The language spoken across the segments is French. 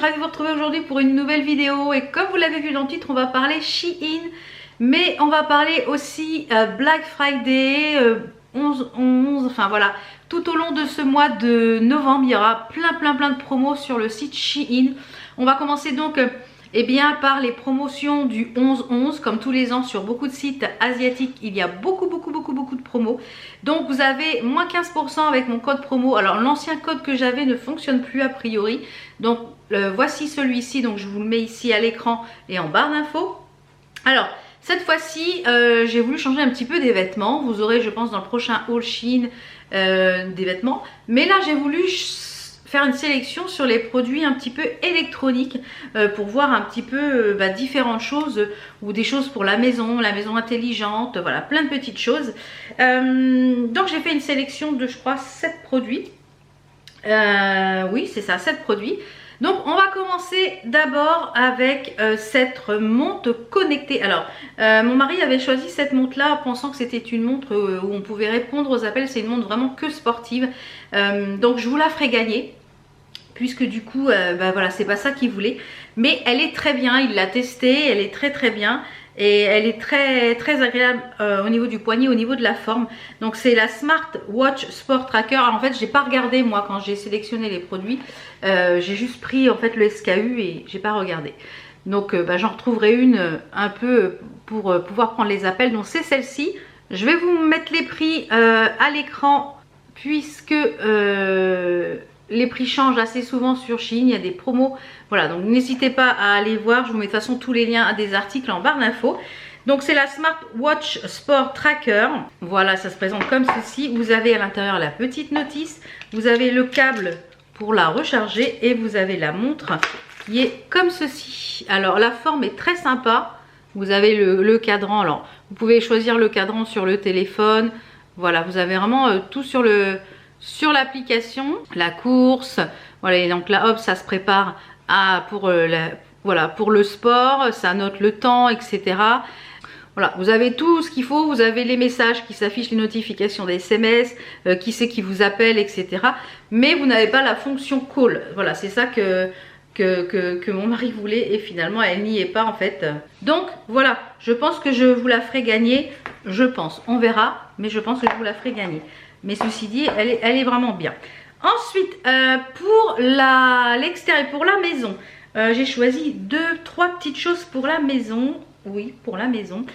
ravie de vous retrouver aujourd'hui pour une nouvelle vidéo. Et comme vous l'avez vu dans le titre, on va parler Shein, mais on va parler aussi Black Friday, 11, enfin voilà. Tout au long de ce mois de novembre, il y aura plein de promos sur le site Shein. On va commencer donc par les promotions du 11-11. Comme tous les ans sur beaucoup de sites asiatiques, il y a beaucoup de promos. Donc vous avez moins 15% avec mon code promo. Alors l'ancien code que j'avais ne fonctionne plus a priori. Donc voici celui-ci, donc je vous le mets ici à l'écran et en barre d'infos. Alors cette fois-ci, j'ai voulu changer un petit peu des vêtements. Vous aurez, je pense, dans le prochain haul Shein des vêtements. Mais là, j'ai voulu faire une sélection sur les produits un petit peu électroniques pour voir un petit peu différentes choses ou des choses pour la maison intelligente, voilà, plein de petites choses. Donc j'ai fait une sélection de, je crois, 7 produits. Oui, c'est ça, 7 produits. Donc on va commencer d'abord avec cette montre connectée. Alors mon mari avait choisi cette montre là pensant que c'était une montre où on pouvait répondre aux appels. C'est une montre vraiment que sportive, donc je vous la ferai gagner puisque du coup voilà, c'est pas ça qu'il voulait, mais elle est très bien, il l'a testée, elle est très bien. Et elle est très agréable au niveau du poignet, au niveau de la forme. Donc c'est la Smart Watch Sport Tracker. Alors, en fait, j'ai pas regardé moi quand j'ai sélectionné les produits. J'ai juste pris en fait le SKU et j'ai pas regardé. Donc j'en retrouverai une un peu pour pouvoir prendre les appels. Donc c'est celle-ci. Je vais vous mettre les prix à l'écran puisque les prix changent assez souvent sur Shein, il y a des promos. Voilà, donc n'hésitez pas à aller voir. Je vous mets de toute façon tous les liens à des articles en barre d'infos. Donc c'est la Smart Watch Sport Tracker. Voilà, ça se présente comme ceci. Vous avez à l'intérieur la petite notice. Vous avez le câble pour la recharger. Et vous avez la montre qui est comme ceci. Alors la forme est très sympa. Vous avez le cadran. Alors vous pouvez choisir le cadran sur le téléphone. Voilà, vous avez vraiment tout sur l'application, la course, voilà, et donc là hop, ça se prépare pour le sport, ça note le temps, etc. Voilà, vous avez tout ce qu'il faut, vous avez les messages qui s'affichent, les notifications des SMS, qui c'est qui vous appelle, etc. Mais vous n'avez pas la fonction call. Voilà, c'est ça que mon mari voulait et finalement elle n'y est pas en fait. Donc voilà, je pense que je vous la ferai gagner. Je pense, on verra, mais je pense que je vous la ferai gagner. Mais ceci dit, elle est vraiment bien. Ensuite, pour l'extérieur, pour la maison, j'ai choisi 2-3 petites choses pour la maison. Oui, pour la maison.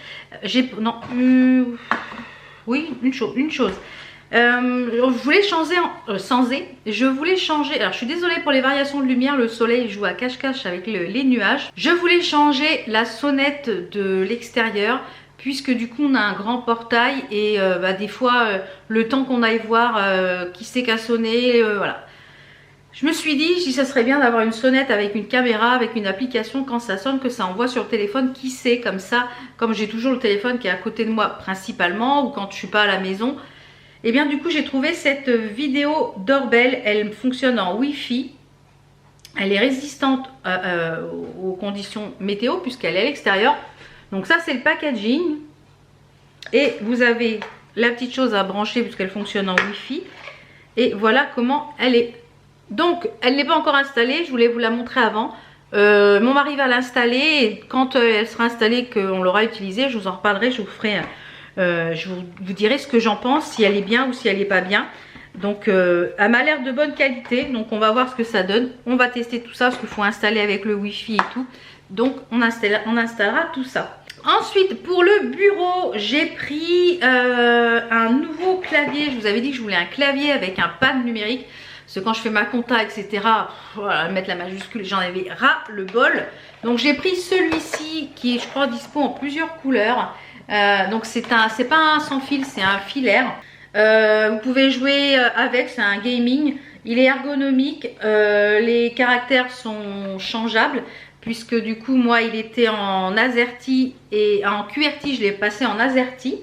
Oui, une chose. Je voulais changer je voulais changer. Alors, je suis désolée pour les variations de lumière. Le soleil joue à cache-cache avec les nuages. Je voulais changer la sonnette de l'extérieur, puisque du coup on a un grand portail et des fois le temps qu'on aille voir qui c'est qu'à sonner, voilà. Je me suis dit, ça serait bien d'avoir une sonnette avec une caméra, avec une application, quand ça sonne, que ça envoie sur le téléphone qui sait, comme ça, comme j'ai toujours le téléphone qui est à côté de moi principalement, ou quand je suis pas à la maison. Et bien du coup j'ai trouvé cette vidéo doorbell. Elle fonctionne en Wi-Fi. Elle est résistante aux conditions météo puisqu'elle est à l'extérieur. Donc ça c'est le packaging. Et vous avez la petite chose à brancher puisqu'elle fonctionne en Wi-Fi. Et voilà comment elle est. Donc elle n'est pas encore installée, je voulais vous la montrer avant. Mon mari va l'installer et quand elle sera installée, qu'on l'aura utilisée, je vous en reparlerai, je vous ferai, je vous dirai ce que j'en pense, si elle est bien ou si elle n'est pas bien. Donc elle m'a l'air de bonne qualité, donc on va voir ce que ça donne. On va tester tout ça parce qu'il faut installer avec le Wi-Fi et tout. Donc on installera tout ça. Ensuite pour le bureau, j'ai pris un nouveau clavier. Je vous avais dit que je voulais un clavier avec un pad numérique. Parce que quand je fais ma compta, etc., voilà, mettre la majuscule, j'en avais ras le bol. Donc j'ai pris celui-ci qui est, je crois, dispo en plusieurs couleurs. Donc c'est pas un sans fil, c'est un filaire. Vous pouvez jouer avec, c'est un gaming. Il est ergonomique, les caractères sont changeables. Puisque du coup moi il était en AZERTY et en QWERTY, je l'ai passé en AZERTY.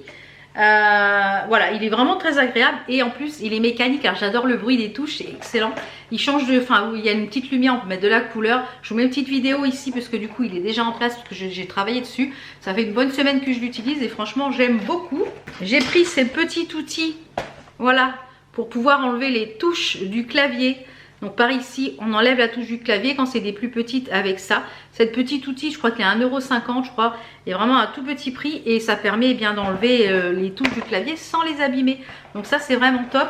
Voilà, il est vraiment très agréable et en plus il est mécanique. Alors j'adore le bruit des touches, c'est excellent. Il change de, enfin il y a une petite lumière, on peut mettre de la couleur. Je vous mets une petite vidéo ici parce que du coup il est déjà en place, parce que j'ai travaillé dessus. Ça fait une bonne semaine que je l'utilise et franchement j'aime beaucoup. J'ai pris ces petits outils, voilà, pour pouvoir enlever les touches du clavier. Donc par ici, on enlève la touche du clavier quand c'est des plus petites avec ça. Cette petite outil, je crois qu'il est à 1,50 €, je crois, est vraiment à tout petit prix et ça permet bien d'enlever les touches du clavier sans les abîmer. Donc ça, c'est vraiment top.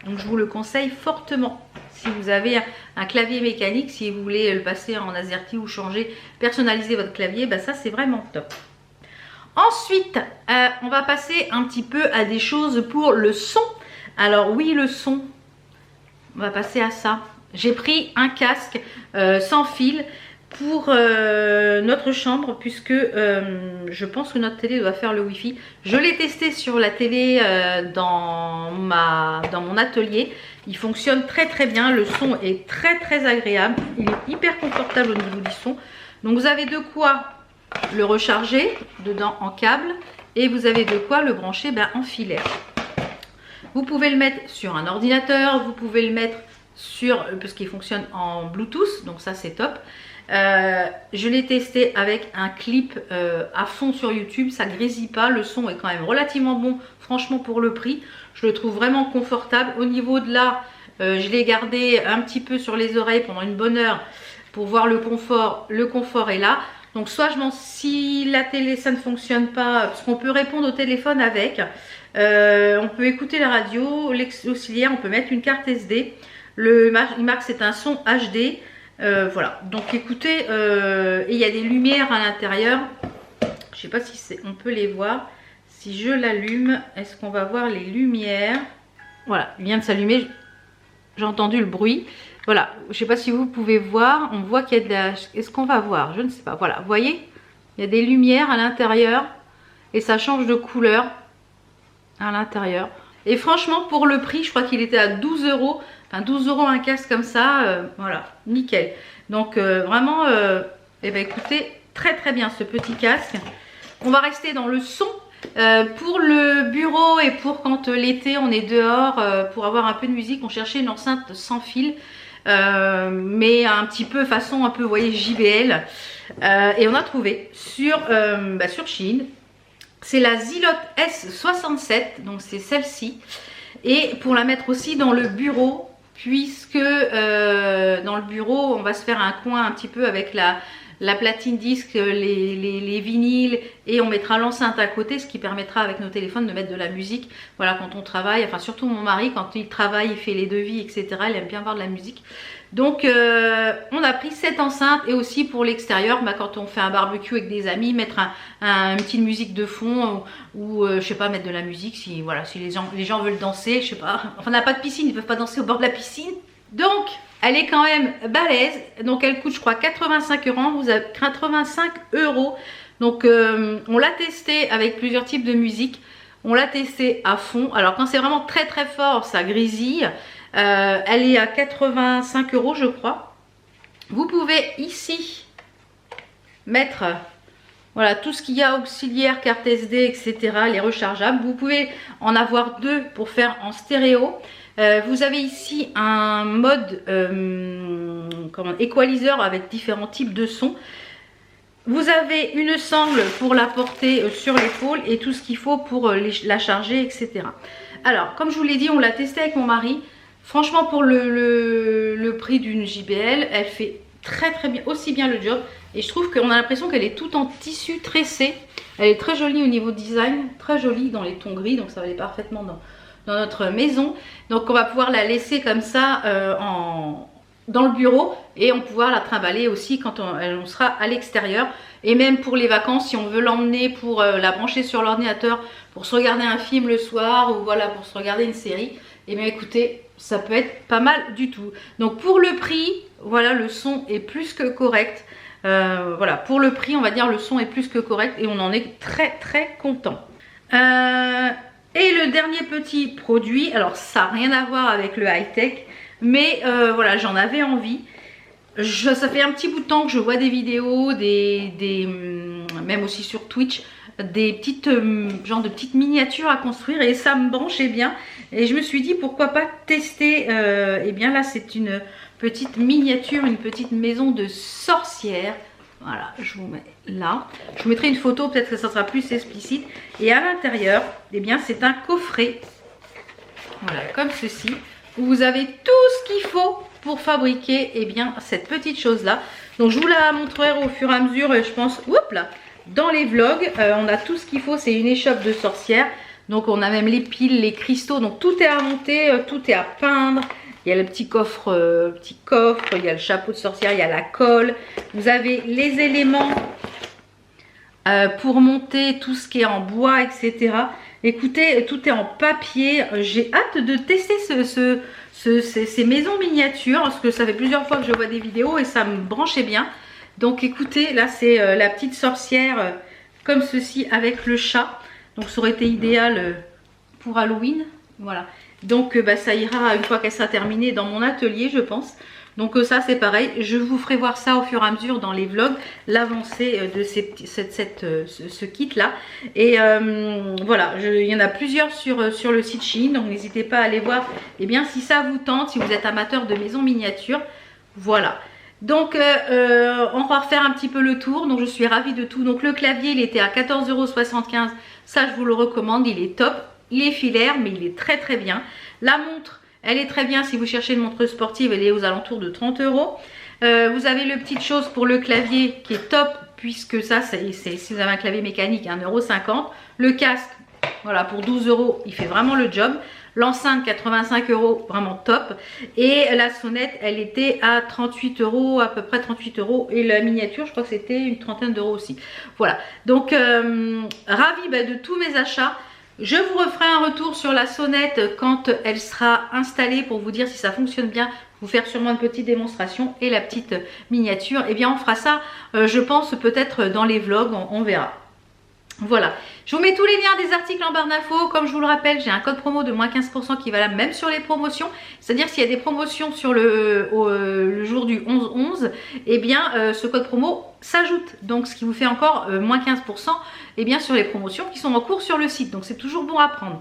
Donc je vous le conseille fortement. Si vous avez un clavier mécanique, si vous voulez le passer en AZERTY ou changer, personnaliser votre clavier, bah ça c'est vraiment top. Ensuite, on va passer un petit peu à des choses pour le son. Alors oui, le son, on va passer à ça. J'ai pris un casque sans fil pour notre chambre puisque je pense que notre télé doit faire le wifi. Je l'ai testé sur la télé dans mon atelier. Il fonctionne très très bien. Le son est très très agréable. Il est hyper confortable au niveau du son. Donc vous avez de quoi le recharger dedans en câble et vous avez de quoi le brancher en filaire. Vous pouvez le mettre sur un ordinateur, vous pouvez le mettre sur, parce qu'il fonctionne en Bluetooth, donc ça c'est top. Je l'ai testé avec un clip à fond sur YouTube, ça grésille pas, le son est quand même relativement bon, franchement pour le prix. Je le trouve vraiment confortable. Au niveau de là, je l'ai gardé un petit peu sur les oreilles pendant une bonne heure pour voir le confort est là. Donc soit si la télé ça ne fonctionne pas, parce qu'on peut répondre au téléphone avec, on peut écouter la radio, l'auxiliaire, on peut mettre une carte SD. Il marque c'est un son HD. Voilà, donc écoutez, et il y a des lumières à l'intérieur. Je sais pas si on peut les voir. Si je l'allume, est-ce qu'on va voir les lumières? Voilà, il vient de s'allumer. J'ai entendu le bruit. Voilà, je ne sais pas si vous pouvez voir. On voit qu'il y a de la... Est-ce qu'on va voir? Je ne sais pas. Voilà, vous voyez? Il y a des lumières à l'intérieur. Et ça change de couleur à l'intérieur. Et franchement, pour le prix, je crois qu'il était à 12 €. Enfin, 12 € un casque comme ça. Voilà, nickel. Donc, vraiment, écoutez, très très bien ce petit casque. On va rester dans le son. Pour le bureau et pour quand l'été on est dehors, pour avoir un peu de musique, on cherchait une enceinte sans fil. Mais un petit peu façon un peu, vous voyez, JBL. Et on a trouvé sur Shein. C'est la Zilote S67, donc c'est celle-ci. Et pour la mettre aussi dans le bureau, puisque dans le bureau, on va se faire un coin un petit peu avec la platine disque, les vinyles, et on mettra l'enceinte à côté, ce qui permettra avec nos téléphones de mettre de la musique. Voilà, quand on travaille, enfin surtout mon mari, quand il travaille, il fait les devis, etc. Il aime bien voir de la musique. Donc on a pris cette enceinte, et aussi pour l'extérieur, quand on fait un barbecue avec des amis, mettre une petite musique de fond, ou je sais pas, mettre de la musique si les gens veulent danser, je sais pas. Enfin, on n'a pas de piscine, ils peuvent pas danser au bord de la piscine. Donc elle est quand même balèze. Donc elle coûte, je crois, 85 €. Vous avez 85 €. Donc on l'a testé avec plusieurs types de musique. On l'a testé à fond. Alors quand c'est vraiment très très fort, ça grésille. Elle est à 85 € je crois. Vous pouvez ici mettre voilà tout ce qu'il y a, auxiliaire, carte SD, etc. les rechargeables. Vous pouvez en avoir deux pour faire en stéréo. Vous avez ici un mode equalizer avec différents types de sons. Vous avez une sangle pour la porter sur l'épaule et tout ce qu'il faut pour la charger, etc. Alors, comme je vous l'ai dit, on l'a testé avec mon mari. Franchement, pour le prix d'une JBL, elle fait très très bien, aussi bien le job. Et je trouve qu'on a l'impression qu'elle est toute en tissu tressé. Elle est très jolie au niveau design, très jolie dans les tons gris, donc ça va aller parfaitement dans notre maison. Donc on va pouvoir la laisser comme ça dans le bureau, et on va pouvoir la trimballer aussi quand on sera à l'extérieur. Et même pour les vacances, si on veut l'emmener pour la brancher sur l'ordinateur, pour se regarder un film le soir, ou voilà, pour se regarder une série, et bien écoutez, ça peut être pas mal du tout. Donc pour le prix, voilà, le son est plus que correct. Voilà, pour le prix, on va dire le son est plus que correct, et on en est très très content. Et le dernier petit produit, alors ça n'a rien à voir avec le high-tech, mais voilà, j'en avais envie. Ça fait un petit bout de temps que je vois des vidéos, même aussi sur Twitch, des petites genre de petites miniatures à construire, et ça me branchait bien. Et je me suis dit pourquoi pas tester. Et bien là, c'est une petite miniature, une petite maison de sorcière. Voilà, je vous mets là. Je vous mettrai une photo, peut-être que ça sera plus explicite. Et à l'intérieur, eh bien, c'est un coffret. Voilà, comme ceci. Où vous avez tout ce qu'il faut pour fabriquer eh bien, cette petite chose là. Donc je vous la montrerai au fur et à mesure, je pense, oups là, dans les vlogs. On a tout ce qu'il faut, c'est une échoppe de sorcière. Donc on a même les piles, les cristaux, donc tout est à monter, tout est à peindre. Il y a le petit coffre, il y a le chapeau de sorcière, il y a la colle. Vous avez les éléments pour monter tout ce qui est en bois, etc. Écoutez, tout est en papier. J'ai hâte de tester ces maisons miniatures parce que ça fait plusieurs fois que je vois des vidéos et ça me branchait bien. Donc écoutez, là c'est la petite sorcière comme ceci avec le chat. Donc ça aurait été idéal pour Halloween. Voilà. Donc ça ira une fois qu'elle sera terminée dans mon atelier, je pense. Donc ça c'est pareil, je vous ferai voir ça au fur et à mesure dans les vlogs, l'avancée de ce kit là. Et voilà, il y en a plusieurs sur le site Shein, donc n'hésitez pas à aller voir. Et bien si ça vous tente, si vous êtes amateur de maisons miniatures, voilà. Donc on va refaire un petit peu le tour, donc je suis ravie de tout. Donc le clavier il était à 14,75 €, ça je vous le recommande, il est top. Il est filaire mais il est très très bien. La montre, elle est très bien si vous cherchez une montre sportive, elle est aux alentours de 30 €. Vous avez le petite chose pour le clavier qui est top puisque ça c'est si vous avez un clavier mécanique 1,50 €. Le casque, voilà, pour 12 €, il fait vraiment le job. L'enceinte 85 €, vraiment top. Et la sonnette, elle était à 38 €, à peu près 38 €. Et la miniature, je crois que c'était une trentaine d'euros aussi. Voilà, donc ravie de tous mes achats. Je vous referai un retour sur la sonnette quand elle sera installée pour vous dire si ça fonctionne bien. Vous faire sûrement une petite démonstration et la petite miniature. Et bien on fera ça, je pense peut-être dans les vlogs, on verra. Voilà, je vous mets tous les liens des articles en barre d'infos. Comme je vous le rappelle, j'ai un code promo de moins 15% qui est valable même sur les promotions. C'est-à-dire s'il y a des promotions sur le jour du 11-11, eh bien ce code promo s'ajoute. Donc ce qui vous fait encore moins 15% eh bien, sur les promotions qui sont en cours sur le site. Donc c'est toujours bon à prendre.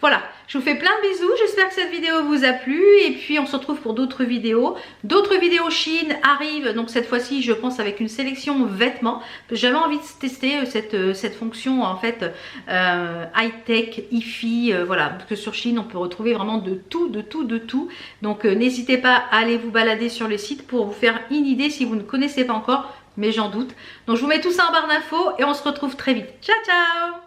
Voilà, je vous fais plein de bisous. J'espère que cette vidéo vous a plu. Et puis on se retrouve pour d'autres vidéos. D'autres vidéos Shein arrivent. Donc cette fois-ci, je pense avec une sélection vêtements. J'avais envie de tester cette fonction en fait high-tech, hi-fi. Voilà, parce que sur Shein, on peut retrouver vraiment de tout, de tout, de tout. Donc n'hésitez pas à aller vous balader sur le site pour vous faire une idée si vous ne connaissez pas encore. Mais j'en doute. Donc je vous mets tout ça en barre d'infos et on se retrouve très vite. Ciao, ciao!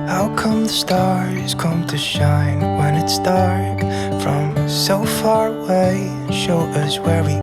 How come the stars come to shine when it's dark from so far away? Show us where we